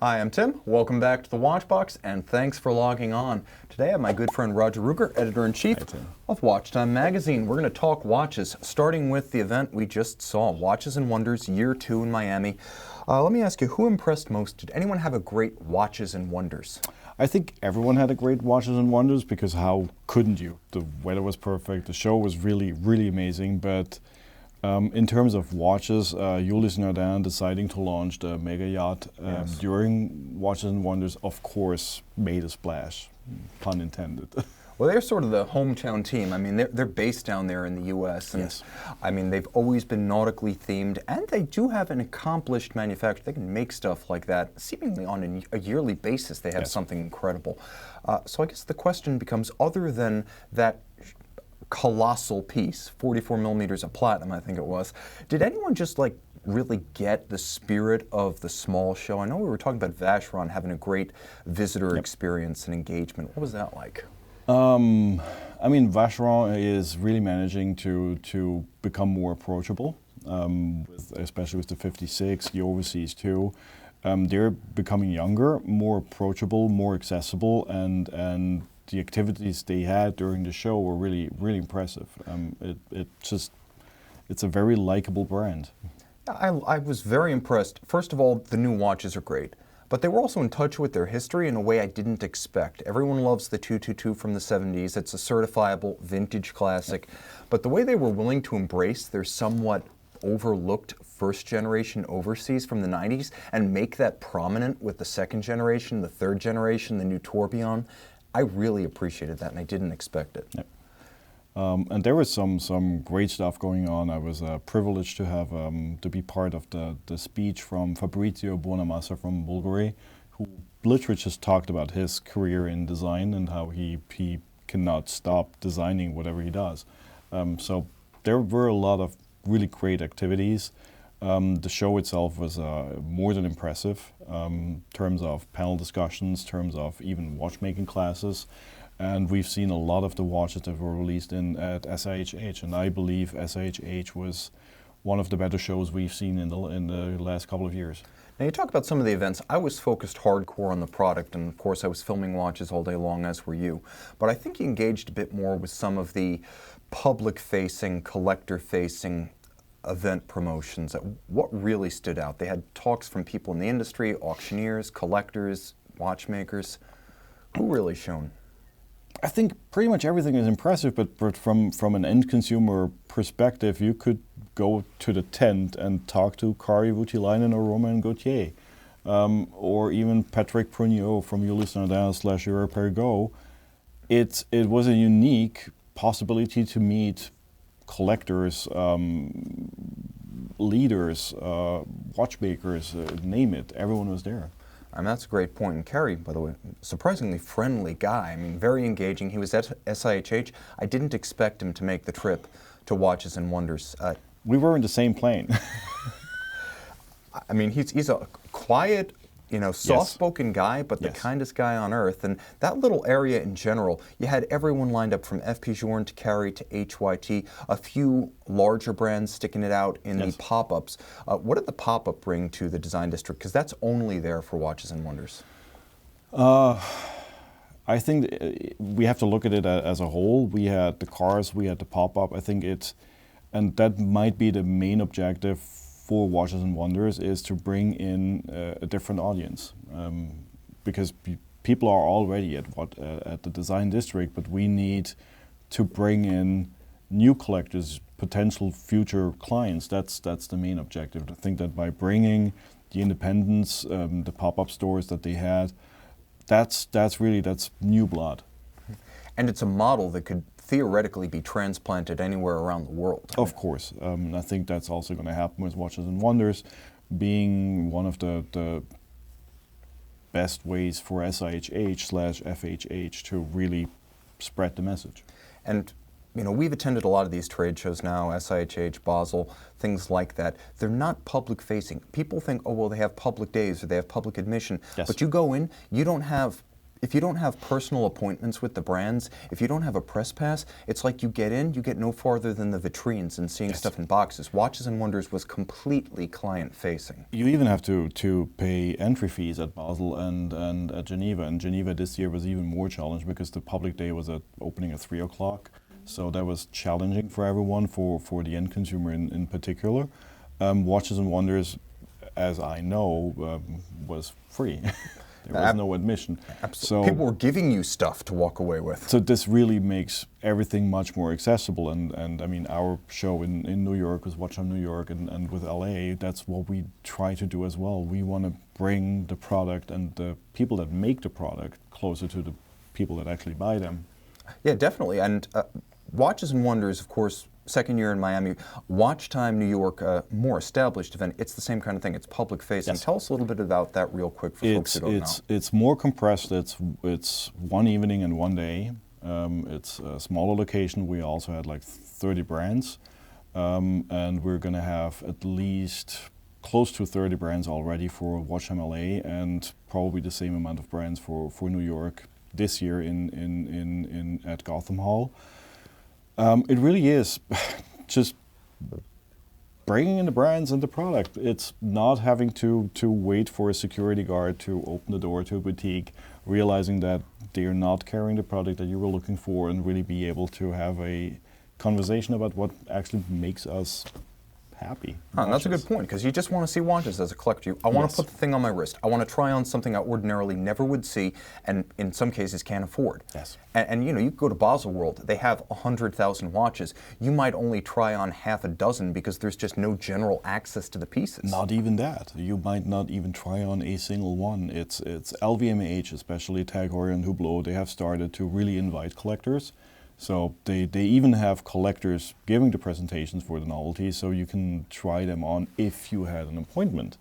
Hi, I'm Tim. Welcome back to the Watchbox, and thanks for logging on. Today I have my good friend Ruegger, Editor-in-Chief of Watchtime Magazine. We're going to talk watches, starting with the event we just saw, Watches and Wonders Year 2 in Miami. Let me ask you, who impressed most? Did anyone have a great Watches and Wonders? I think everyone had a great Watches and Wonders, because how couldn't you? The weather was perfect, the show was really amazing, but in terms of watches, Ulysse Nardin deciding to launch the mega yacht during Watches and Wonders, of course, made a splash, pun intended. Well, they're sort of the hometown team. I mean, they're based down there in the U.S. And yes. I mean, they've always been nautically themed, and they do have an accomplished manufacturer. They can make stuff like that seemingly on a yearly basis. They have something incredible. So I guess the question becomes, other than that colossal piece, 44 millimeters of platinum, I think it was, did anyone just like really get the spirit of the small show? I know we were talking about Vacheron having a great visitor experience and engagement. What was that like? I mean, Vacheron is really managing to become more approachable, especially with the 56, the overseas too. They're becoming younger, more approachable, more accessible, and the activities they had during the show were really impressive. It's a very likable brand. I was very impressed. First of all, the new watches are great, but they were also in touch with their history in a way I didn't expect. Everyone loves the 222 from the 70s. It's a certifiable vintage classic, but the way they were willing to embrace their somewhat overlooked first generation overseas from the 90s and make that prominent with the second generation, the third generation, the new Tourbillon, I really appreciated that, and I didn't expect it. Yep. And there was some great stuff going on. I was privileged to have to be part of the speech from Fabrizio Buonamassa from Bulgari, who literally just talked about his career in design and how he cannot stop designing whatever he does. So there were a lot of really great activities. The show itself was more than impressive in terms of panel discussions, terms of even watchmaking classes, and we've seen a lot of the watches that were released at SIHH, and I believe SIHH was one of the better shows we've seen in the last couple of years. Now you talk about some of the events. I was focused hardcore on the product, and of course I was filming watches all day long, as were you. But I think you engaged a bit more with some of the public-facing, collector-facing event promotions. What really stood out? They had talks from people in the industry, auctioneers, collectors, watchmakers. Who really shone? I think pretty much everything is impressive, but from an end consumer perspective, you could go to the tent and talk to Kari Voutilainen or Romain Gauthier, or even Patrick Pruniot from Ulysse Nardin / Europe-Perregaux. It was a unique possibility to meet collectors, leaders, watchmakers, name it. Everyone was there. I mean, that's a great point. And Kerry, by the way, surprisingly friendly guy. I mean, very engaging. He was at SIHH. I didn't expect him to make the trip to Watches and Wonders. We were in the same plane. I mean, he's a quiet, soft-spoken guy, but the kindest guy on earth. And that little area in general, you had everyone lined up from FP Journe to Carry to HYT, a few larger brands sticking it out in the pop-ups. What did the pop-up bring to the design district? Because that's only there for Watches and Wonders. I think we have to look at it as a whole. We had the cars, we had the pop-up. I think and that might be the main objective for Watches and Wonders, is to bring in a different audience, because people are already at the design district, but we need to bring in new collectors, potential future clients. That's the main objective. I think that by bringing the independents, the pop-up stores that they had, that's new blood. And it's a model that could theoretically be transplanted anywhere around the world. Of course. I think that's also going to happen with Watches and Wonders, being one of the best ways for SIHH/FHH to really spread the message. And we've attended a lot of these trade shows now, SIHH, Basel, things like that. They're not public-facing. People think, oh, well, they have public days or they have public admission. Yes. But you go in, you don't have if you don't have personal appointments with the brands, if you don't have a press pass, it's like you get in, you get no farther than the vitrines and seeing stuff in boxes. Watches and Wonders was completely client-facing. You even have to pay entry fees at Basel and at Geneva. And Geneva this year was even more challenged because the public day was opening at 3 o'clock. So that was challenging for everyone, for the end consumer in particular. Watches and Wonders, as I know, was free. There was no admission. Absolutely. So people were giving you stuff to walk away with. So this really makes everything much more accessible. And I mean, our show in New York was Watchtime New York, and with LA, that's what we try to do as well. We want to bring the product and the people that make the product closer to the people that actually buy them. Yeah, definitely. And Watches and Wonders, of course, second year in Miami. Watchtime New York, more established event. It's the same kind of thing. It's public facing. Yes. Tell us a little bit about that real quick for folks who don't know. It's more compressed. It's one evening and one day. It's a smaller location. We also had like 30 brands. And we're going to have at least close to 30 brands already for Watchtime LA, and probably the same amount of brands for New York this year at Gotham Hall. It really is just bringing in the brands and the product. It's not having to wait for a security guard to open the door to a boutique, realizing that they're not carrying the product that you were looking for, and really be able to have a conversation about what actually makes us happy. That's a good point, because you just want to see watches as a collector. I want to put the thing on my wrist. I want to try on something I ordinarily never would see, and in some cases can't afford. Yes. And you know, you go to Baselworld, they have 100,000 watches. You might only try on half a dozen because there's just no general access to the pieces. Not even that. You might not even try on a single one. It's LVMH, especially Tag Heuer and Hublot, they have started to really invite collectors. So they even have collectors giving the presentations for the novelties, so you can try them on if you had an appointment.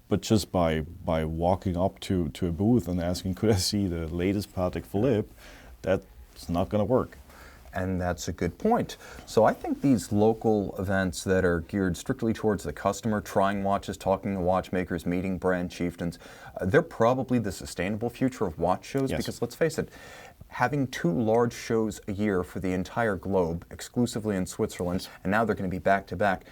But just by walking up to a booth and asking, could I see the latest Patek Philippe, that's not going to work. And that's a good point. So I think these local events that are geared strictly towards the customer, trying watches, talking to watchmakers, meeting brand chieftains, they're probably the sustainable future of watch shows. Yes. Because let's face it, having 2 large shows a year for the entire globe, exclusively in Switzerland, and now they're going to be back-to-back,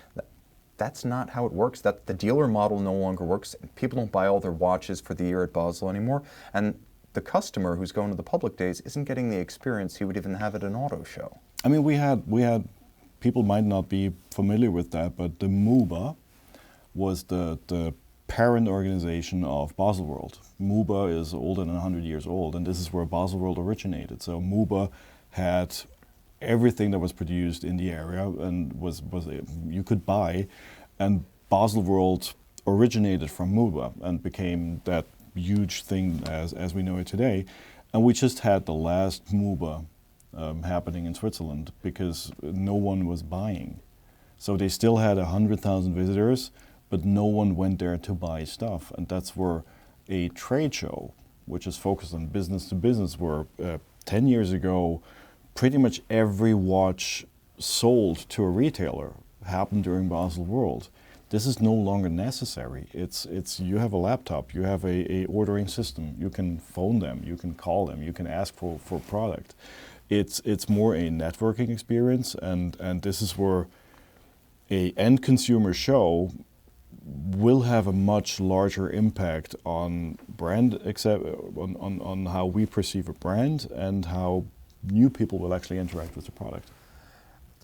that's not how it works. That the dealer model no longer works. People don't buy all their watches for the year at Basel anymore, and the customer who's going to the public days isn't getting the experience he would even have at an auto show. I mean, we had people might not be familiar with that, but the MUBA was the parent organization of Baselworld. MUBA is older than 100 years old, and this is where Baselworld originated. So MUBA had everything that was produced in the area and was you could buy, and Baselworld originated from MUBA and became that huge thing as we know it today. And we just had the last MUBA happening in Switzerland because no one was buying. So they still had 100,000 visitors, but no one went there to buy stuff. And that's where a trade show, which is focused on business to business, where 10 years ago, pretty much every watch sold to a retailer happened during Baselworld. This is no longer necessary. It's you have a laptop, you have a ordering system, you can phone them, you can call them, you can ask for product. It's more a networking experience, and this is where a end consumer show will have a much larger impact on brand, on how we perceive a brand and how new people will actually interact with the product.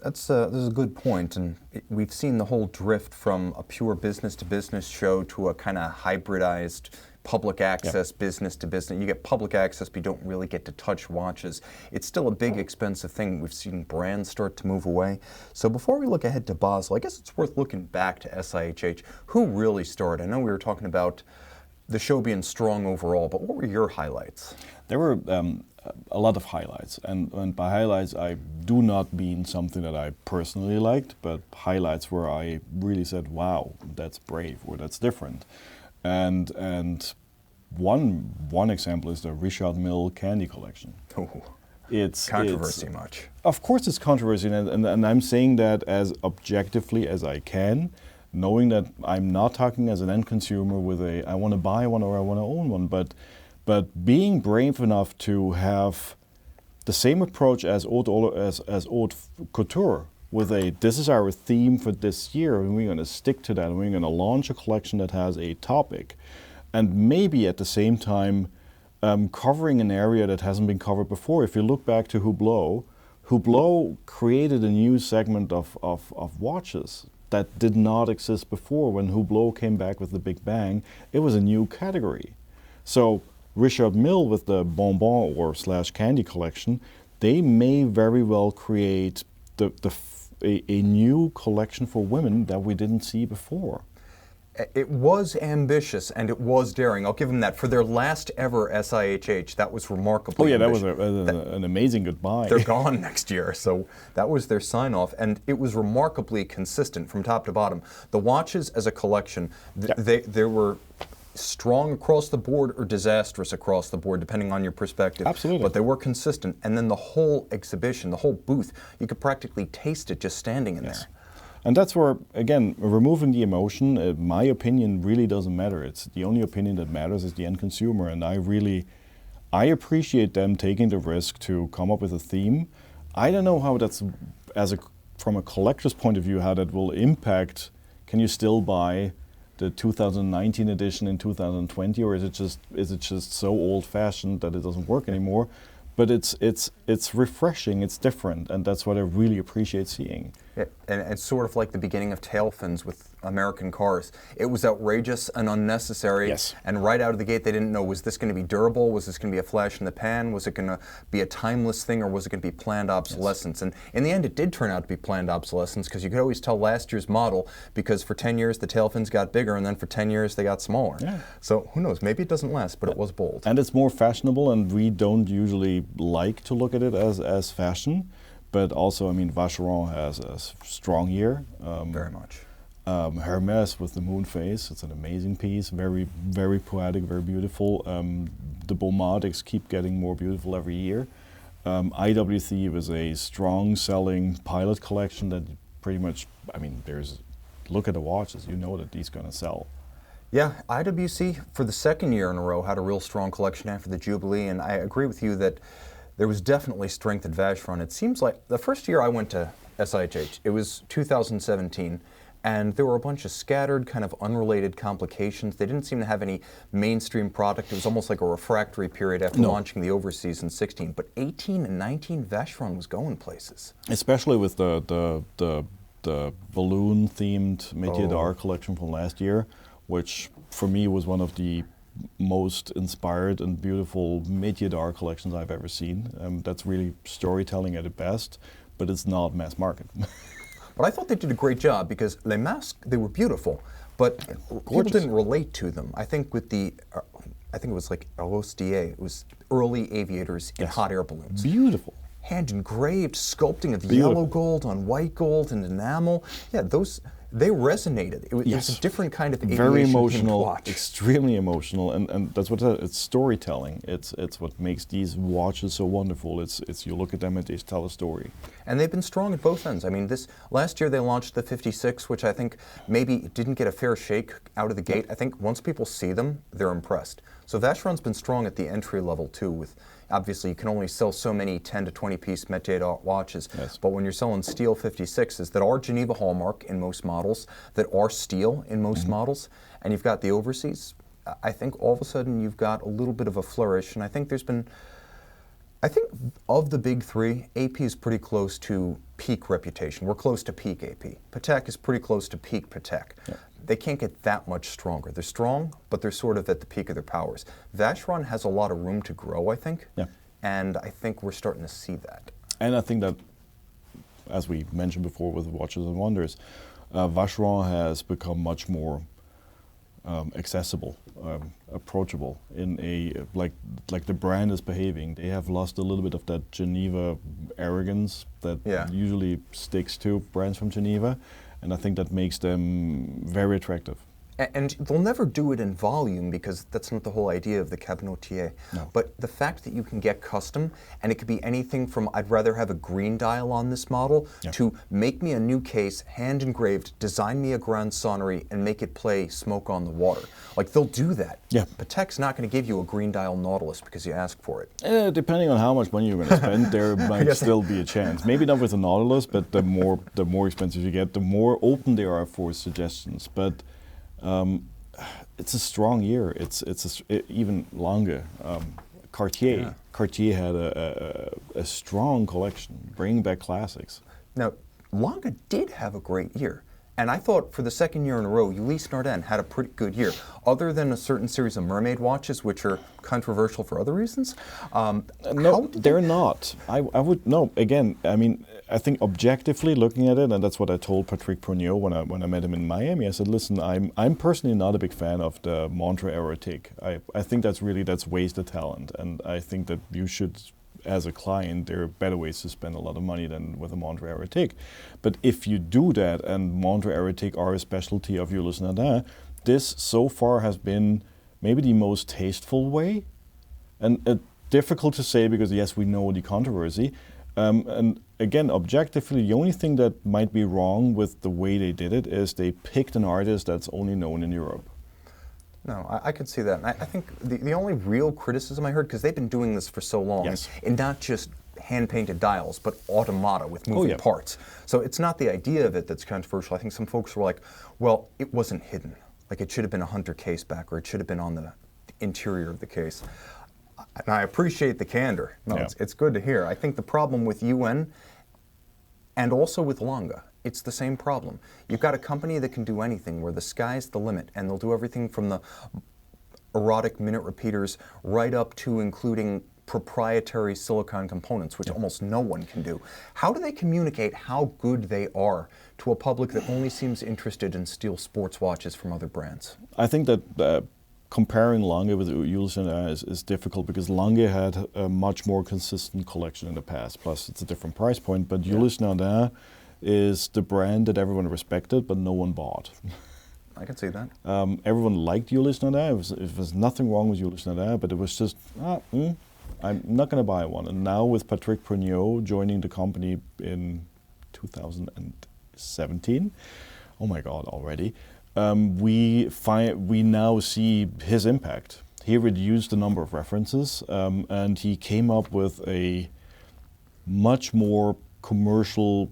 This is a good point, and we've seen the whole drift from a pure business-to-business show to a kind of hybridized public access, business-to-business. You get public access, but you don't really get to touch watches. It's still a big, expensive thing. We've seen brands start to move away. So before we look ahead to Basel, I guess it's worth looking back to SIHH. Who really started? I know we were talking about the show being strong overall, but what were your highlights? There were a lot of highlights, and by highlights I do not mean something that I personally liked, but highlights where I really said, wow, that's brave, or that's different. And one example is the Richard Mille candy collection. Oh, it's controversy much. Of course it's controversy, and I'm saying that as objectively as I can, knowing that I'm not talking as an end consumer with I want to buy one or I want to own one, but But being brave enough to have the same approach as haute couture, with this is our theme for this year, and we're going to stick to that, and we're going to launch a collection that has a topic, and maybe at the same time covering an area that hasn't been covered before. If you look back to Hublot created a new segment of watches that did not exist before. When Hublot came back with the Big Bang, it was a new category. So Richard Mille with the Bonbon or / Candy collection, they may very well create a new collection for women that we didn't see before. It was ambitious and it was daring. I'll give them that. For their last ever SIHH, that was remarkably ambitious. That was an amazing goodbye. They're gone next year, so that was their sign-off, and it was remarkably consistent from top to bottom. The watches as a collection, they were strong across the board or disastrous across the board, depending on your perspective. Absolutely. But they were consistent, and then the whole exhibition, the whole booth, you could practically taste it just standing in there. And that's where, again, removing the emotion, my opinion really doesn't matter. It's the only opinion that matters is the end consumer. And I appreciate them taking the risk to come up with a theme. I don't know how that's, from a collector's point of view, how that will impact. Can you still buy the 2019 edition in 2020, or is it just so old-fashioned that it doesn't work anymore? But it's refreshing, it's different, and that's what I really appreciate seeing. Yeah, and it's sort of like the beginning of tail fins with American cars. It was outrageous and unnecessary, and right out of the gate they didn't know, was this going to be durable, was this going to be a flash in the pan, was it going to be a timeless thing, or was it going to be planned obsolescence? And in the end it did turn out to be planned obsolescence, because you could always tell last year's model, because for 10 years the tail fins got bigger, and then for 10 years they got smaller. So who knows, maybe it doesn't last, but it was bold. And it's more fashionable, and we don't usually like to look at it as fashion. But also, I mean, Vacheron has a strong year. Very much. Hermès with the moon face, it's an amazing piece, very, very poetic, very beautiful. The Bomatics keep getting more beautiful every year. IWC was a strong selling pilot collection that pretty much, I mean, look at the watches, you know that these going to sell. Yeah, IWC for the second year in a row had a real strong collection after the Jubilee, and I agree with you that there was definitely strength at Vacheron. It seems like the first year I went to SIHH, it was 2017, and there were a bunch of scattered, kind of unrelated complications. They didn't seem to have any mainstream product. It was almost like a refractory period after launching the overseas in 16. But 18 and 19, Vacheron was going places. Especially with the balloon-themed Métier d'Art collection from last year, which for me was one of the most inspired and beautiful Métier d'Art collections I've ever seen. That's really storytelling at its best, but it's not mass market. But I thought they did a great job, because Les Masques, they were beautiful, but people didn't relate to them. I think with I think it was like Arostier, it was early aviators in hot air balloons. Beautiful. Hand engraved, sculpting of yellow gold on white gold and enamel. Yeah, they resonated. It was a different kind of aviation very emotional, watch. Extremely emotional, and that's what it's storytelling. It's what makes these watches so wonderful. It's you look at them and they tell a story. And they've been strong at both ends. I mean, last year they launched the 56, which I think maybe didn't get a fair shake out of the gate. I think once people see them, they're impressed. So Vacheron's been strong at the entry level too. With obviously you can only sell so many 10 to 20 piece Métier d'Art watches, but when you're selling steel 56s that are Geneva hallmark in most models, that are steel in most models, and you've got the overseas, I think all of a sudden you've got a little bit of a flourish. And I think of the big three, AP is pretty close to peak reputation. We're close to peak AP. Patek is pretty close to peak Patek. They can't get that much stronger. They're strong, but they're sort of at the peak of their powers. Vacheron has a lot of room to grow, I think, and I think we're starting to see that. And I think that, as we mentioned before with Watches and Wonders, Vacheron has become much more accessible, approachable in like the brand is behaving. They have lost a little bit of that Geneva arrogance that usually sticks to brands from Geneva, and I think that makes them very attractive. And they'll never do it in volume because that's not the whole idea of the cabinotier. No. But the fact that you can get custom, and it could be anything from I'd rather have a green dial on this model to make me a new case, hand engraved, design me a grand sonnery, and make it play Smoke on the Water. Like, they'll do that. Yeah. Patek's not going to give you a green dial Nautilus because you ask for it. Depending on how much money you're going to spend, there might still be a chance. Maybe not with the Nautilus, but the more expensive you get, the more open they are for suggestions. But it's a strong year. It's even Lange. Cartier. Yeah. Cartier had a strong collection, bringing back classics. Now, Lange did have a great year. And I thought for the second year in a row, Ulysse Nardin had a pretty good year, other than a certain series of mermaid watches, which are controversial for other reasons. No, they're not. I would, no, again, I mean, I think objectively looking at it, and that's what I told Patrick Pruniot when I met him in Miami, I said, listen, I'm personally not a big fan of the Montre Aerotique. I think that's wasted talent, and I think that you should, as a client, there are better ways to spend a lot of money than with a Montre Aerotique. But if you do that, and Montre Aerotique are a specialty of Ulysse Nardin, this so far has been maybe the most tasteful way. And difficult to say because, yes, we know the controversy. And again, objectively, the only thing that might be wrong with the way they did it is they picked an artist that's only known in Europe. No, I can see that. And I think the only real criticism I heard, because they've been doing this for so long, and not just hand-painted dials, but automata with moving parts. So it's not the idea of it that's controversial. I think some folks were like, well, it wasn't hidden. Like, it should have been a Hunter case back, or it should have been on the interior of the case. And I appreciate the candor. No, it's good to hear. I think the problem with UN and also with Lange, it's the same problem. You've got a company that can do anything, where the sky's the limit, and they'll do everything from the erotic minute repeaters right up to including proprietary silicon components, which almost no one can do. How do they communicate how good they are to a public that only seems interested in steel sports watches from other brands? I think that comparing Lange with Ulysse Nardin is difficult because Lange had a much more consistent collection in the past. Plus, it's a different price point, but Ulysse Nardin is the brand that everyone respected, but no one bought. I can see that. Everyone liked Ulysse Nardin. It was nothing wrong with Ulysse Nardin, but it was just, I'm not going to buy one. And now with Patrick Pruniot joining the company in 2017, oh my God, already, we now see his impact. He reduced the number of references, and he came up with a much more commercially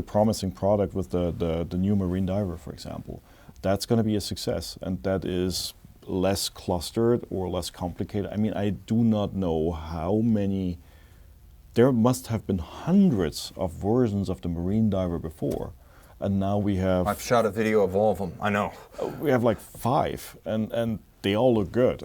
promising product with the new Marine Diver, for example. That's going to be a success, and that is less clustered or less complicated. I mean, I do not know how many. There must have been hundreds of versions of the Marine Diver before, and now we have. I've shot a video of all of them. I know. We have like 5, and they all look good.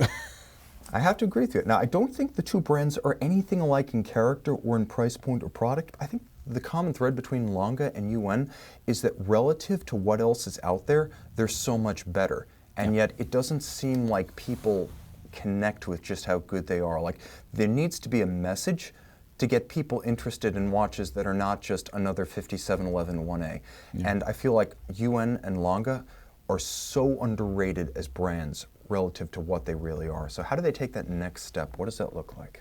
I have to agree with you. Now, I don't think the two brands are anything alike in character or in price point or product. I think the common thread between Lange and UN is that relative to what else is out there, they're so much better. And yet it doesn't seem like people connect with just how good they are. Like, there needs to be a message to get people interested in watches that are not just another 5711 1A. And I feel like UN and Lange are so underrated as brands relative to what they really are. So how do they take that next step? What does that look like?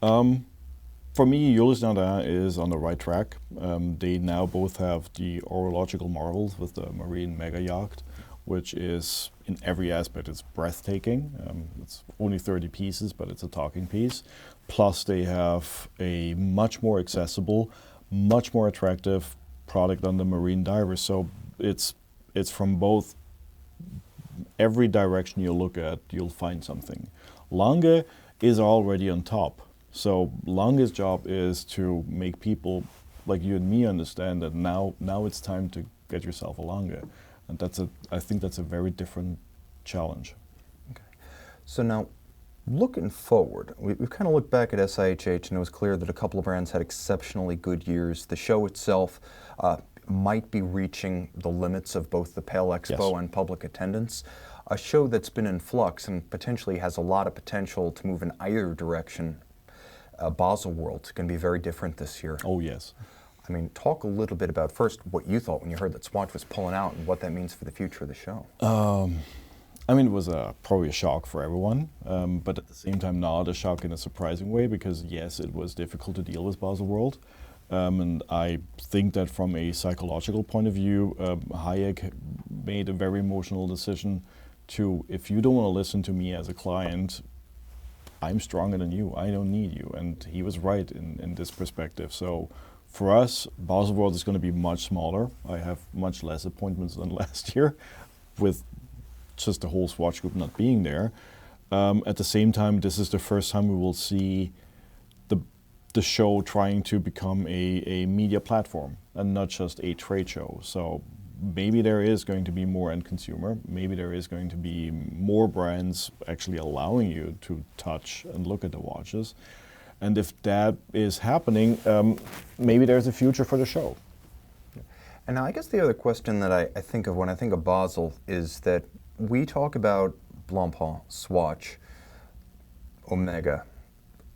For me, Ulysse Nardin is on the right track. They now both have the orological marvels with the Marine Mega Yacht, which is, in every aspect, it's breathtaking. It's only 30 pieces, but it's a talking piece. Plus, they have a much more accessible, much more attractive product on the Marine Diver. So it's from both. Every direction you look at, you'll find something. Lange is already on top. So Lange's job is to make people like you and me understand that now it's time to get yourself a Lange. And I think that's a very different challenge. Okay. So now, looking forward, we've kind of looked back at SIHH, and it was clear that a couple of brands had exceptionally good years. The show itself might be reaching the limits of both the Pale Expo and public attendance. A show that's been in flux and potentially has a lot of potential to move in either direction. Baselworld is going to be very different this year. Oh, yes. I mean, talk a little bit about first what you thought when you heard that Swatch was pulling out and what that means for the future of the show. I mean, it was probably a shock for everyone, but at the same time not a shock in a surprising way, because yes, it was difficult to deal with Baselworld. And I think that from a psychological point of view, Hayek made a very emotional decision to, if you don't want to listen to me as a client, I'm stronger than you, I don't need you. And he was right in this perspective. So for us, Baselworld is going to be much smaller. I have much less appointments than last year, with just the whole Swatch group not being there. At the same time, this is the first time we will see the show trying to become a media platform and not just a trade show. So maybe there is going to be more end consumer. Maybe there is going to be more brands actually allowing you to touch and look at the watches. And if that is happening, maybe there's a future for the show. And now I guess the other question that I think of when I think of Basel is that we talk about Blancpain, Swatch, Omega.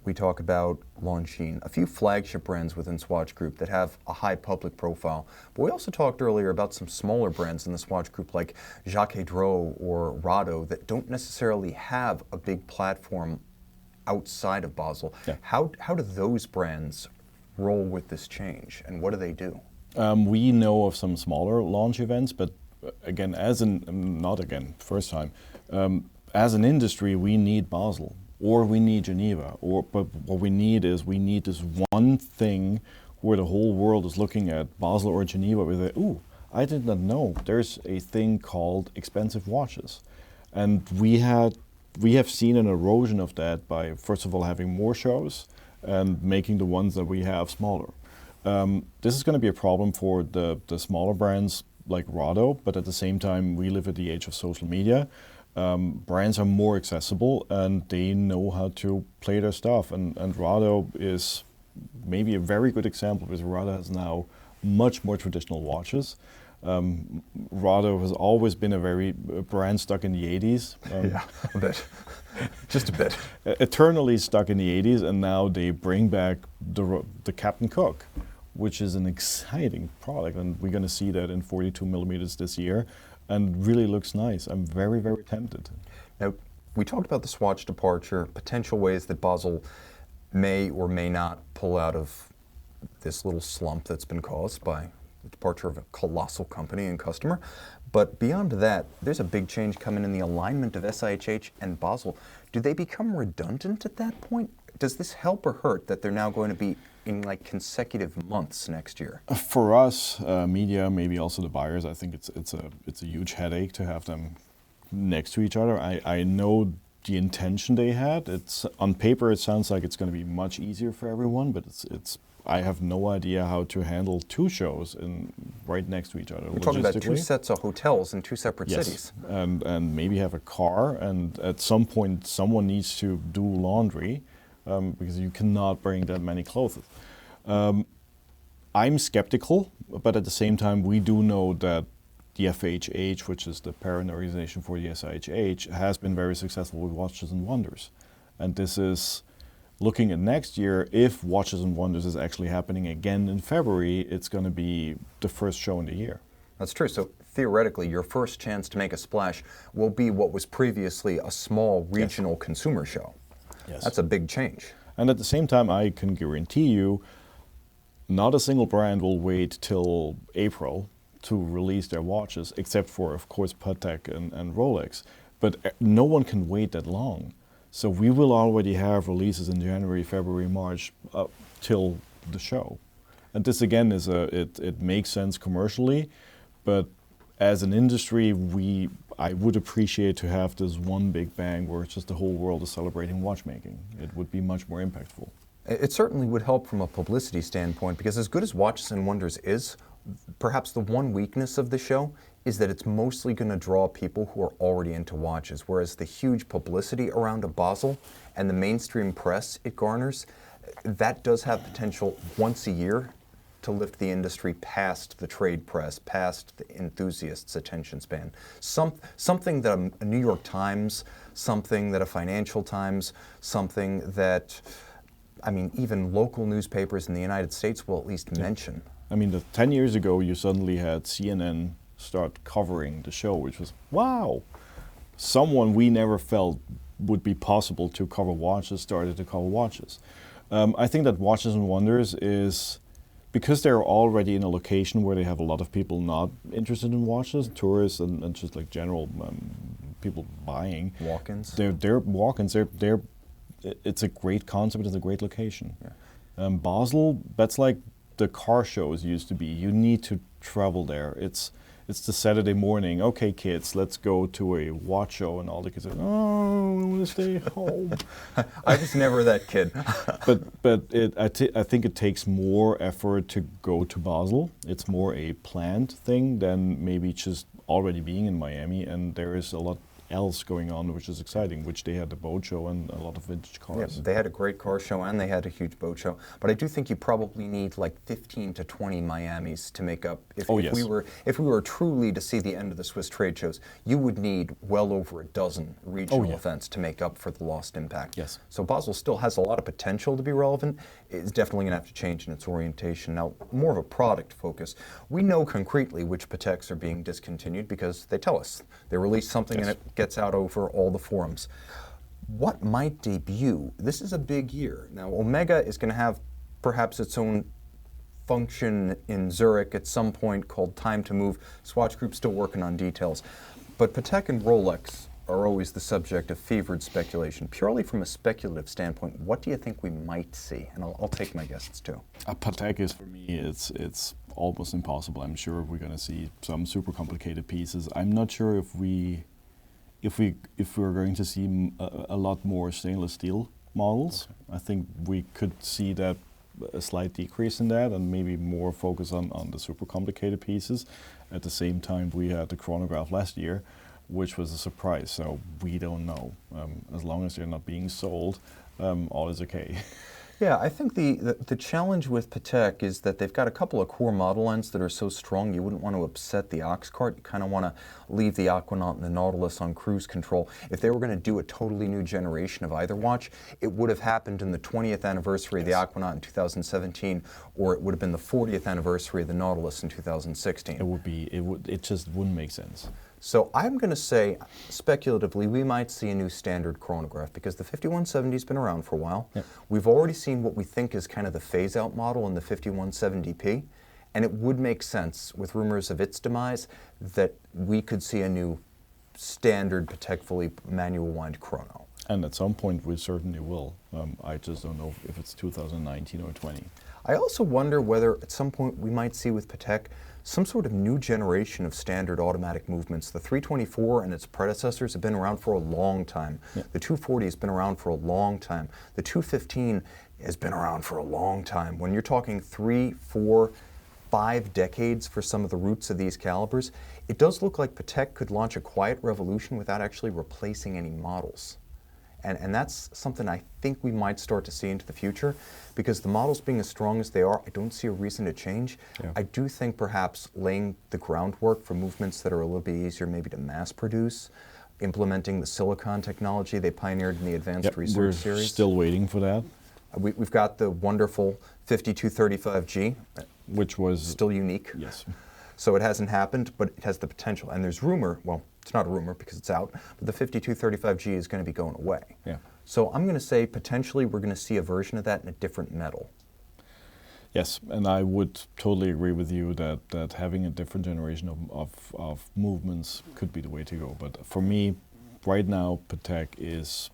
We talk about Lange, a few flagship brands within Swatch Group that have a high public profile. But we also talked earlier about some smaller brands in the Swatch Group like Jacques Dro or Rado that don't necessarily have a big platform outside of Basel. Yeah. How do those brands roll with this change, and what do they do? We know of some smaller launch events, but again, as an industry, we need Basel, or we need Geneva, but what we need is this one thing where the whole world is looking at Basel or Geneva with ooh, I did not know there's a thing called expensive watches. And we have seen an erosion of that by, first of all, having more shows and making the ones that we have smaller. This is going to be a problem for the smaller brands like Rado, but at the same time, we live at the age of social media. Brands are more accessible and they know how to play their stuff. And Rado is maybe a very good example, because Rado has now much more traditional watches. Rado has always been a brand stuck in the 80s. Yeah, a bit. Just a bit. Eternally stuck in the 80s, and now they bring back the Captain Cook, which is an exciting product, and we're going to see that in 42 millimeters this year, and really looks nice. I'm very, very tempted. Now, we talked about the Swatch departure, potential ways that Basel may or may not pull out of this little slump that's been caused by the departure of a colossal company and customer. But beyond that, there's a big change coming in the alignment of SIHH and Basel. Do they become redundant at that point? Does this help or hurt that they're now going to be in like consecutive months next year? For us, media, maybe also the buyers, I think it's a huge headache to have them next to each other. I know the intention they had. It's on paper, it sounds like it's going to be much easier for everyone, but I have no idea how to handle two shows right next to each other. We're talking about two sets of hotels in two separate yes. cities. And maybe have a car, and at some point someone needs to do laundry, because you cannot bring that many clothes. I'm skeptical, but at the same time we do know that the FHH, which is the parent organization for the SIHH, has been very successful with Watches and Wonders. And this is looking at next year. If Watches and Wonders is actually happening again in February, it's going to be the first show in the year. That's true. So theoretically, your first chance to make a splash will be what was previously a small regional consumer show. Yes. That's a big change. And at the same time, I can guarantee you, not a single brand will wait till April to release their watches, except for, of course, Patek and Rolex. But no one can wait that long. So we will already have releases in January, February, March, till the show. And this again it makes sense commercially, but as an industry, I would appreciate to have this one big bang where it's just the whole world is celebrating watchmaking. It would be much more impactful. It certainly would help from a publicity standpoint, because as good as Watches and Wonders is, perhaps the one weakness of the show is that it's mostly going to draw people who are already into watches, whereas the huge publicity around a Basel and the mainstream press it garners, that does have potential once a year to lift the industry past the trade press, past the enthusiasts' attention span. Something that a New York Times, something that a Financial Times, something that, I mean, even local newspapers in the United States will at least mention. I mean, 10 years ago, you suddenly had CNN start covering the show, which was, wow, someone we never felt would be possible to cover watches started to cover watches. I think that Watches and Wonders is, because they're already in a location where they have a lot of people not interested in watches, tourists and just like general people buying. Walk-ins? They're walk-ins. It's a great concept. It's a great location. Yeah. Basel, that's like the car shows used to be. You need to travel there. It's the Saturday morning. Okay, kids, let's go to a watch show, and all the kids are, oh, I want to stay home. I was never that kid. I think it takes more effort to go to Basel. It's more a planned thing than maybe just already being in Miami, and there is a lot else going on, which is exciting, which they had the boat show and a lot of vintage cars. Yeah, they had a great car show and they had a huge boat show. But I do think you probably need like 15 to 20 Miamis to make up. If we were truly to see the end of the Swiss trade shows, you would need well over a dozen regional events to make up for the lost impact. Yes. So Basel still has a lot of potential to be relevant. It's definitely going to have to change in its orientation. Now, more of a product focus. We know concretely which Pateks are being discontinued because they tell us. They release something and it gets out over all the forums. What might debut? This is a big year. Now, Omega is going to have perhaps its own function in Zurich at some point called Time to Move. Swatch Group's still working on details. But Patek and Rolex are always the subject of fevered speculation. Purely from a speculative standpoint, what do you think we might see? And I'll take my guesses too. Patek is, for me, it's almost impossible. I'm sure we're going to see some super complicated pieces. I'm not sure if we're going to see a lot more stainless steel models. Okay. I think we could see that a slight decrease in that and maybe more focus on the super complicated pieces. At the same time, we had the chronograph last year, which was a surprise, so we don't know. As long as they're not being sold, all is okay. Yeah, I think the challenge with Patek is that they've got a couple of core model lines that are so strong you wouldn't want to upset the ox cart. You kind of want to leave the Aquanaut and the Nautilus on cruise control. If they were going to do a totally new generation of either watch, it would have happened in the 20th anniversary of the Aquanaut in 2017, or it would have been the 40th anniversary of the Nautilus in 2016. It just wouldn't make sense. So I'm going to say, speculatively, we might see a new standard chronograph because the 5170's been around for a while. Yep. We've already seen what we think is kind of the phase-out model in the 5170p, and it would make sense, with rumors of its demise, that we could see a new standard Patek Philippe manual wind chrono. And at some point we certainly will. I just don't know if it's 2019 or 20. I also wonder whether at some point we might see with Patek some sort of new generation of standard automatic movements. The 324 and its predecessors have been around for a long time. Yeah. The 240 has been around for a long time. The 215 has been around for a long time. When you're talking 3, 4, 5 decades for some of the roots of these calibers, it does look like Patek could launch a quiet revolution without actually replacing any models. And that's something I think we might start to see into the future, because the models being as strong as they are, I don't see a reason to change. Yeah. I do think perhaps laying the groundwork for movements that are a little bit easier maybe to mass produce, implementing the silicon technology they pioneered in the Advanced Research Series. We're still waiting for that. We've got the wonderful 5235G, which was still unique. Yes. So it hasn't happened, but it has the potential. And there's rumor, well, it's not a rumor because it's out, but the 5235G is going to be going away. Yeah. So I'm going to say potentially we're going to see a version of that in a different metal. Yes, and I would totally agree with you that having a different generation of movements could be the way to go. But for me, right now, Patek is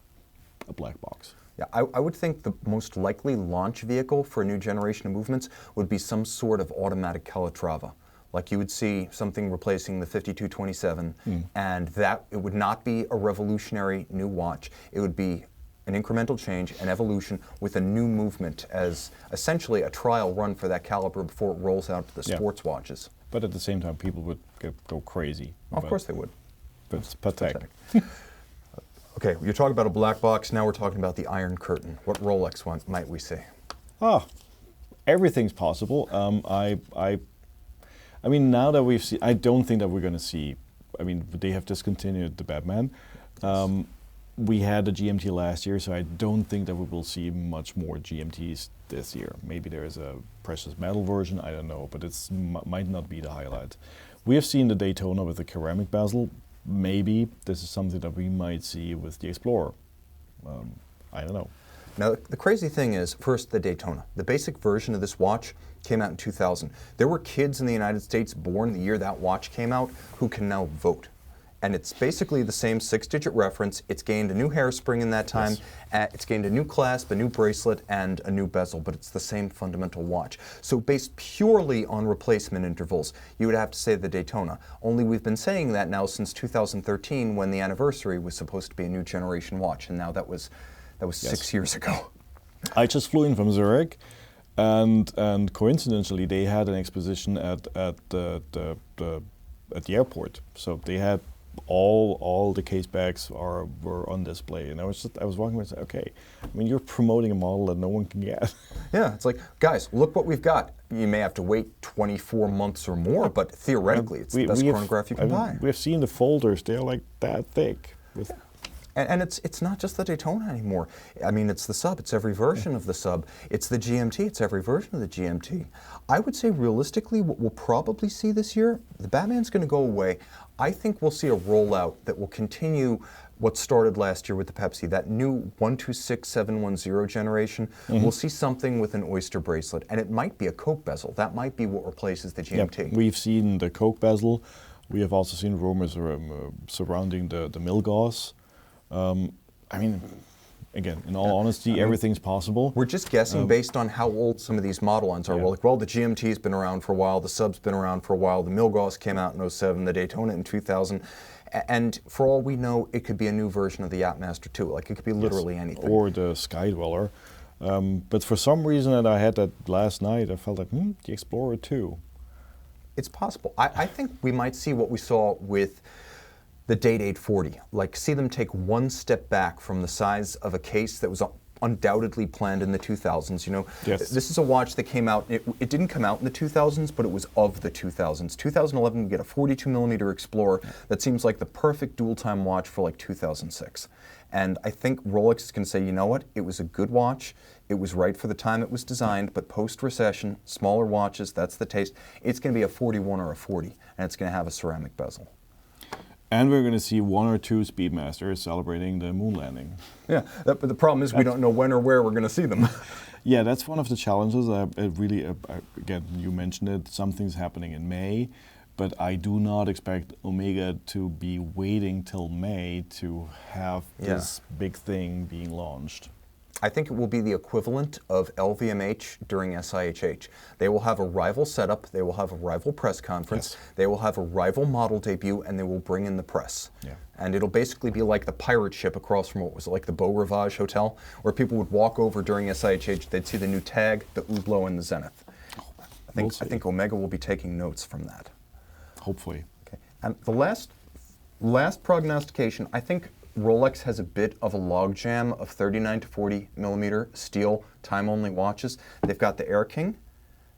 a black box. Yeah, I would think the most likely launch vehicle for a new generation of movements would be some sort of automatic Calatrava. Like you would see something replacing the 5227, and that it would not be a revolutionary new watch. It would be an incremental change, an evolution with a new movement as essentially a trial run for that caliber before it rolls out to the sports watches. But at the same time, people would go crazy. Of course they would. But it's Patek. Okay, you're talking about a black box, now we're talking about the Iron Curtain. What Rolex one might we see? Everything's possible. I mean, now that we've seen, I don't think that we're going to see, I mean, they have discontinued the Batman. we had a GMT last year, so I don't think that we will see much more GMTs this year. Maybe there is a precious metal version, I don't know, but it might not be the highlight. We have seen the Daytona with the ceramic bezel. Maybe this is something that we might see with the Explorer. I don't know. Now, the crazy thing is, first, the Daytona. The basic version of this watch came out in 2000. There were kids in the United States born the year that watch came out who can now vote. And it's basically the same 6-digit reference. It's gained a new hairspring in that time. Yes. It's gained a new clasp, a new bracelet, and a new bezel, but it's the same fundamental watch. So based purely on replacement intervals, you would have to say the Daytona. Only we've been saying that now since 2013, when the anniversary was supposed to be a new generation watch, and now that was yes. 6 years ago. I just flew in from Zurich, and coincidentally, they had an exposition at the airport. So they had all the case bags were on display, and I was walking and said, okay, I mean, you're promoting a model that no one can get. Yeah, it's like, guys, look what we've got. You may have to wait 24 months or more, but theoretically, it's the best chronograph you can buy. We've seen the folders; they're like that thick. With And it's not just the Daytona anymore. I mean, it's the sub. It's every version of the sub. It's the GMT. It's every version of the GMT. I would say realistically, what we'll probably see this year, the Batman's going to go away. I think we'll see a rollout that will continue what started last year with the Pepsi, that new 126710 generation. Mm-hmm. We'll see something with an oyster bracelet, and it might be a Coke bezel. That might be what replaces the GMT. Yep. We've seen the Coke bezel. We have also seen rumors surrounding the Milgauss. I mean, again, in all honesty, everything's possible. We're just guessing based on how old some of these model lines are. Yeah. We're like, well, the GMT's been around for a while, the sub's been around for a while, the Milgauss came out in 07, the Daytona in 2000, and for all we know, it could be a new version of the Yachtmaster 2. Like, it could be literally anything. Or the Skydweller. But for some reason that I had that last night, I felt like, the Explorer 2. It's possible. I think we might see what we saw with the Date 840, like see them take one step back from the size of a case that was undoubtedly planned in the 2000s. You know, yes. This is a watch that came out, it didn't come out in the 2000s, but it was of the 2000s. 2011, we get a 42 millimeter Explorer that seems like the perfect dual time watch for like 2006. And I think Rolex is going to say, you know what, it was a good watch, it was right for the time it was designed, but post-recession, smaller watches, that's the taste. It's going to be a 41 or a 40, and it's going to have a ceramic bezel. And we're going to see 1 or 2 Speedmasters celebrating the moon landing. Yeah, but the problem is we don't know when or where we're going to see them. Yeah, that's one of the challenges. Again, you mentioned it, something's happening in May, but I do not expect Omega to be waiting till May to have this big thing being launched. I think it will be the equivalent of LVMH during SIHH. They will have a rival setup, they will have a rival press conference, yes. They will have a rival model debut, and they will bring in the press. Yeah. And it'll basically be like the pirate ship across from what was it, like the Beau Rivage Hotel, where people would walk over during SIHH, they'd see the new tag, the Hublot, and the Zenith. I think Omega will be taking notes from that. Hopefully. Okay. And the last prognostication, I think Rolex has a bit of a logjam of 39 to 40 millimeter steel time-only watches. They've got the Air King,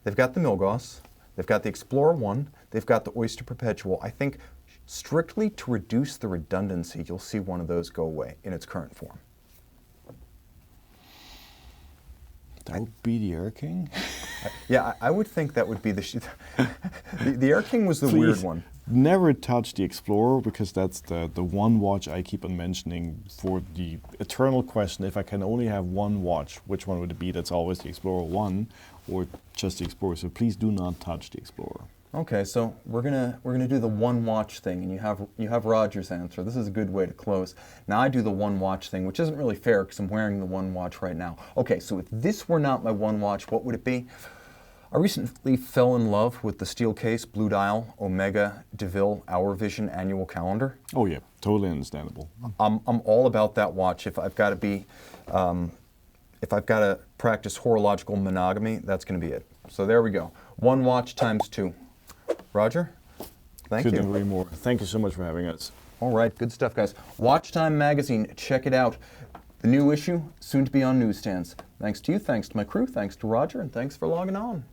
they've got the Milgauss, they've got the Explorer 1, they've got the Oyster Perpetual. I think strictly to reduce the redundancy, you'll see one of those go away in its current form. That would be the Air King? Yeah, I would think that would be the Air King was the weird one. Never touch the Explorer, because that's the one watch I keep on mentioning for the eternal question. If I can only have one watch, which one would it be? That's always the Explorer 1 or just the Explorer. So please do not touch the Explorer. Okay, so we're gonna do the one watch thing, and you have Roger's answer. This is a good way to close. Now I do the one watch thing, which isn't really fair because I'm wearing the one watch right now. Okay, so if this were not my one watch, what would it be? I recently fell in love with the steel case, blue dial, Omega DeVille Hour Vision annual calendar. Oh yeah, totally understandable. I'm all about that watch. If I've got to practice horological monogamy, that's going to be it. So there we go. One watch times 2. Roger, thank you. Couldn't agree more. Thank you so much for having us. All right, good stuff, guys. Watchtime Magazine, check it out. The new issue, soon to be on newsstands. Thanks to you, thanks to my crew, thanks to Roger, and thanks for logging on.